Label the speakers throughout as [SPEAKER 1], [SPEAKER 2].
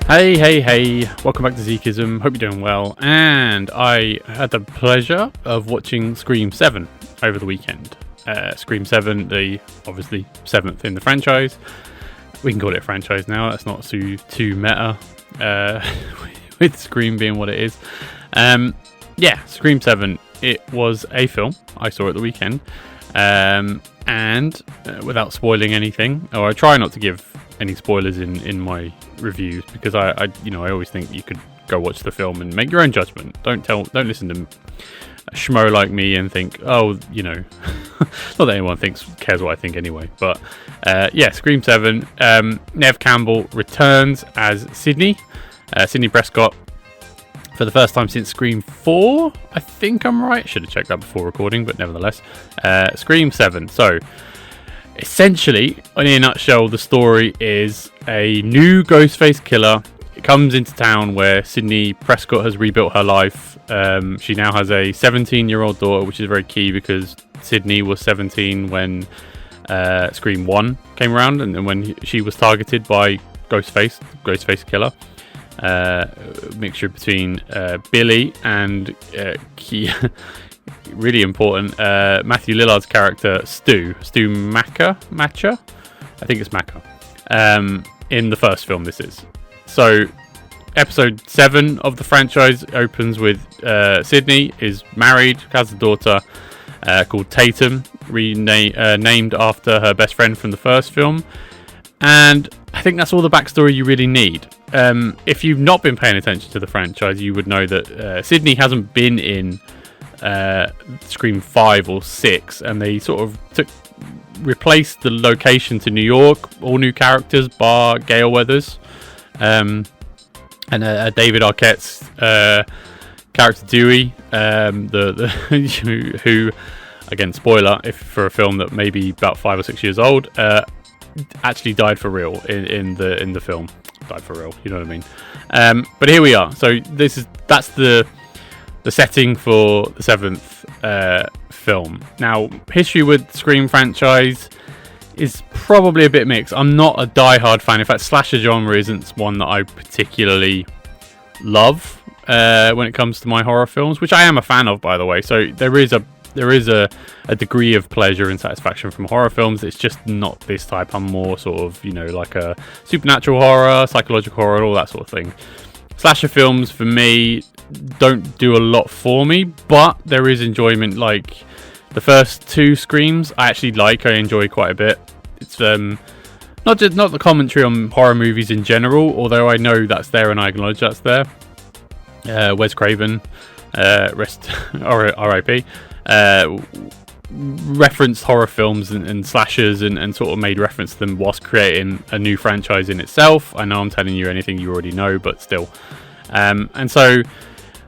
[SPEAKER 1] Hey, welcome back to Zekism. Hope you're doing well. And I had the pleasure of watching Scream 7 over the weekend. Scream 7, the obviously 7th in the franchise. We can call it a franchise now, that's not too meta, with Scream being what it is. Scream 7, it was a film I saw at the weekend. And without spoiling anything, or I try not to give any spoilers in my reviews, because I always think you could go watch the film and make your own judgment. Don't listen to a schmo like me and think, not that anyone cares what I think anyway. But Scream 7. Neve Campbell returns as Sidney Prescott for the first time since Scream 4. I think I'm right. Should have checked that before recording, but nevertheless, Scream 7. So essentially, in a nutshell, the story is a new Ghostface killer. It comes into town where Sidney Prescott has rebuilt her life. She now has a 17-year-old daughter, which is very key because Sidney was 17 when Scream 1 came around, and when she was targeted by Ghostface killer. Mixture between Billy and really important Matthew Lillard's character Stu Macher. I think it's Macher. In the first film, this is. So, episode 7 of the franchise opens with Sidney is married, has a daughter called Tatum, named after her best friend from the first film. And I think that's all the backstory you really need. If you've not been paying attention to the franchise, you would know that Sidney hasn't been in Scream 5 or 6, and they sort of replaced the location to New York, all new characters bar Gale Weathers, and David Arquette's character Dewey, who again, spoiler if for a film that may be about 5 or 6 years old, actually died for real in the film. Died for real, you know what I mean? But here we are. So that's the setting for the 7th film. Now, history with Scream franchise is probably a bit mixed. I'm not a die-hard fan. In fact, slasher genre isn't one that I particularly love when it comes to my horror films, which I am a fan of, by the way. So there is a degree of pleasure and satisfaction from horror films. It's just not this type. I'm more sort of, like a supernatural horror, psychological horror, all that sort of thing. Slasher films, for me, don't do a lot for me, but there is enjoyment. Like the first 2 Screams, I enjoy quite a bit. It's not the commentary on horror movies in general, although I know that's there and I acknowledge that's there. Wes Craven, rest R.I.P. Referenced horror films and slashers and sort of made reference to them whilst creating a new franchise in itself. I know I'm telling you anything you already know, but still. And so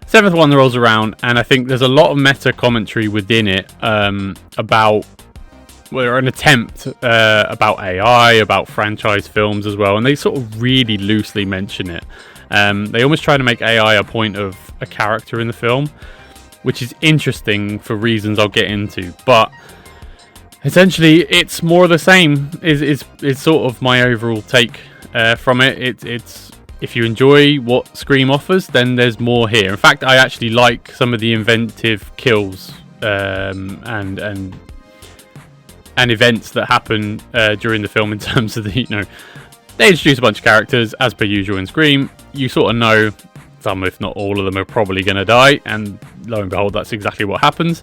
[SPEAKER 1] 7th one rolls around, and I think there's a lot of meta commentary within it about an attempt about AI, about franchise films as well, and they sort of really loosely mention it. They almost try to make AI a point of a character in the film, which is interesting for reasons I'll get into, but essentially it's more of the same is sort of my overall take from it. It's if you enjoy what Scream offers, then there's more here. In fact, I actually like some of the inventive kills and events that happen during the film in terms of they introduce a bunch of characters as per usual in Scream. You sort of know some, if not all of them, are probably going to die, and lo and behold, that's exactly what happens.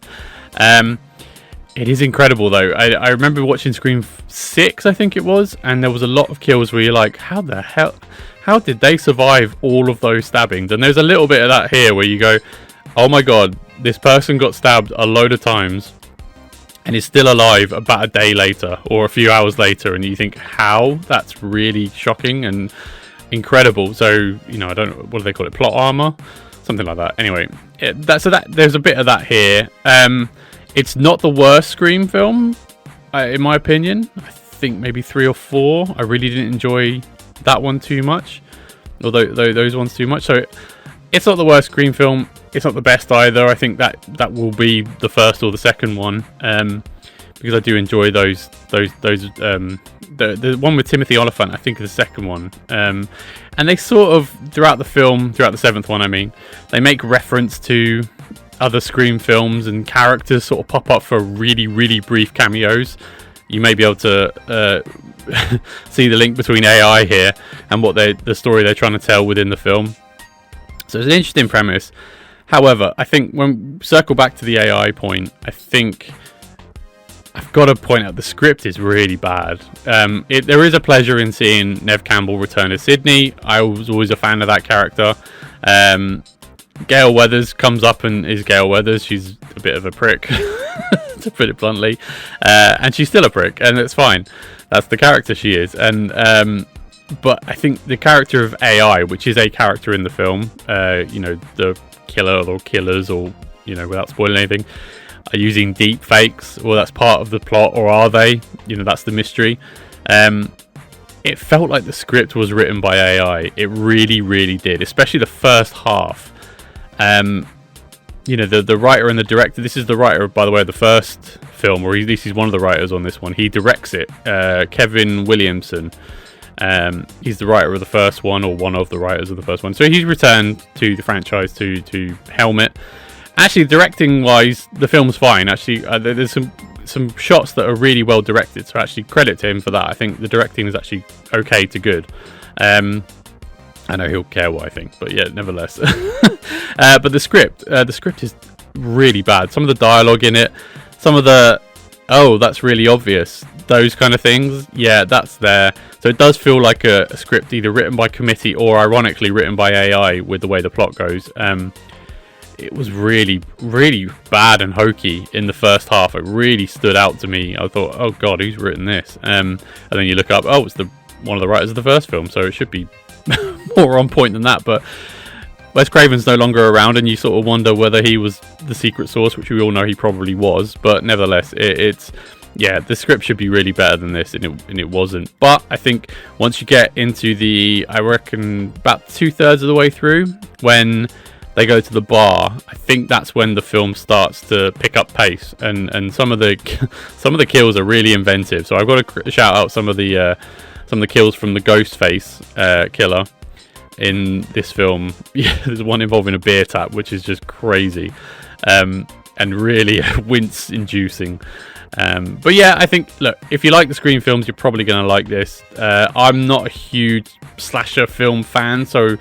[SPEAKER 1] It is incredible though. I remember watching Scream 6, I think it was, and there was a lot of kills where you're like, how did they survive all of those stabbings? And there's a little bit of that here where you go, oh my god, this person got stabbed a load of times and is still alive about a day later or a few hours later, and you think, how? That's really shocking and incredible. So, I don't know, what do they call it? Plot armor? Something like that. Anyway, there's a bit of that here. It's not the worst Scream film, in my opinion. I think maybe 3 or 4. I really didn't enjoy that one too much, although those ones too much. So it's not the worst Scream film. It's not the best either. I think that will be the first or the second one, because I do enjoy those. The one with Timothy Olyphant, I think, is the second one. And they sort of throughout the film, throughout the seventh one, I mean, they make reference to other Scream films, and characters sort of pop up for really, really brief cameos. You may be able to see the link between AI here and what the story they're trying to tell within the film. So it's an interesting premise. However, I think when circle back to the AI point, I think I've got to point out the script is really bad. There is a pleasure in seeing Neve Campbell return as Sydney. I was always a fan of that character. Gale Weathers comes up and is Gale Weathers. She's a bit of a prick, to put it bluntly, and she's still a prick, and it's fine. That's the character she is. And but I think the character of AI, which is a character in the film, the killer or killers, or without spoiling anything, are using deep fakes, or that's part of the plot, or are they? That's the mystery. It felt like the script was written by AI. It really, really did, especially the first half. The writer and the director. This is the writer, by the way, of the first film, or at least he's one of the writers on this one. He directs it. Kevin Williamson. He's the writer of the first one, or one of the writers of the first one. So he's returned to the franchise to helm it. Actually, directing wise, the film's fine. Actually, there's some shots that are really well directed. So actually, credit to him for that. I think the directing is actually okay to good. I know he'll care what I think, but yeah, nevertheless. But the script is really bad. Some of the dialogue in it, some of the that's really obvious, those kind of things, yeah, that's there. So it does feel like a script either written by committee or ironically written by AI with the way the plot goes. It was really, really bad and hokey in the first half. It really stood out to me. I thought, oh god, who's written this? And then you look up, it's one of the writers of the first film, so it should be more on point than that. But Wes Craven's no longer around, and you sort of wonder whether he was the secret source, which we all know he probably was. But nevertheless, the script should be really better than this, and it wasn't. But I think once you get into I reckon about 2/3 of the way through, when they go to the bar, I think that's when the film starts to pick up pace, and some of the kills are really inventive. So I've got to shout out some of the kills from the Ghostface killer in this film. Yeah, there's one involving a beer tap, which is just crazy, and really wince-inducing. But yeah, I think, look, if you like the Scream films, you're probably going to like this. I'm not a huge slasher film fan, so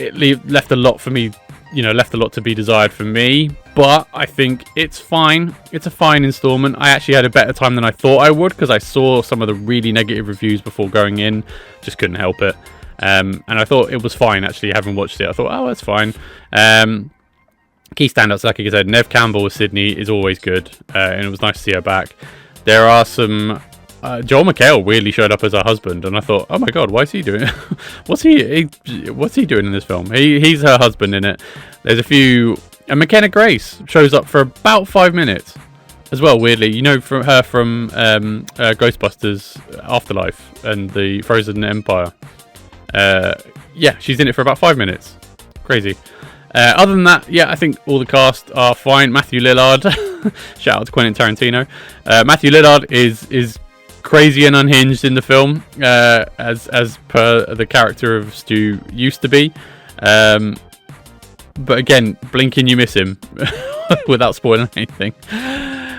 [SPEAKER 1] it left a lot for me, left a lot to be desired for me. But I think it's fine. It's a fine installment. I actually had a better time than I thought I would, because I saw some of the really negative reviews before going in. Just couldn't help it. And I thought it was fine, actually, having watched it. I thought, that's fine. Key standouts, like I said, Neve Campbell with Sydney is always good, and it was nice to see her back. There are some... Joel McHale weirdly showed up as her husband, and I thought, oh my god, why is he doing it? What's he doing in this film? He's her husband in it. There's a few... And McKenna Grace shows up for about 5 minutes as well, weirdly. From Ghostbusters Afterlife and the Frozen Empire. She's in it for about 5 minutes. Crazy. Other than that, I think all the cast are fine. Matthew Lillard, shout out to Quentin Tarantino. Matthew Lillard is crazy and unhinged in the film, as per the character of Stu used to be. But again, blink and you miss him, without spoiling anything.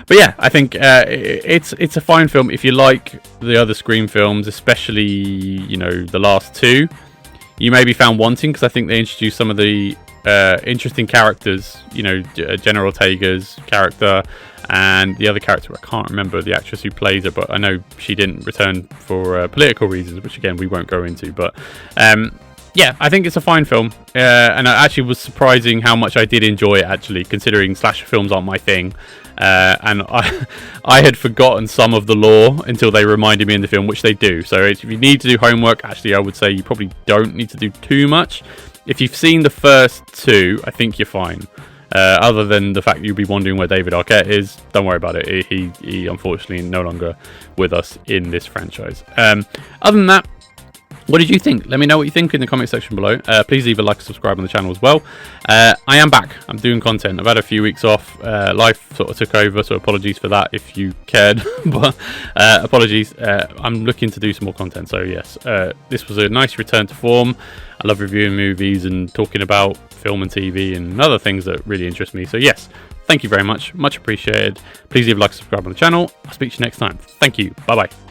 [SPEAKER 1] But yeah, I think it's a fine film if you like the other Scream films, especially the last two. You may be found wanting, because I think they introduced some of the interesting characters. Jenna Ortega's character, and the other character, I can't remember the actress who plays her, but I know she didn't return for political reasons, which again we won't go into. But I think it's a fine film, and I actually was surprising how much I did enjoy it, actually, considering slasher films aren't my thing. And I had forgotten some of the lore until they reminded me in the film, which they do. So if you need to do homework, actually I would say you probably don't need to do too much. If you've seen the first two, I think you're fine. Other than the fact you'll be wondering where David Arquette is, don't worry about it. He unfortunately no longer with us in this franchise. Other than that, What did you think? Let me know what you think in the comment section below. Please leave a like and subscribe on the channel as well. I am back. I'm doing content. I've had a few weeks off. Life sort of took over, so apologies for that if you cared. But apologies. I'm looking to do some more content. So yes, this was a nice return to form. I love reviewing movies and talking about film and TV and other things that really interest me. So yes, thank you very much. Much appreciated. Please leave a like and subscribe on the channel. I'll speak to you next time. Thank you. Bye-bye.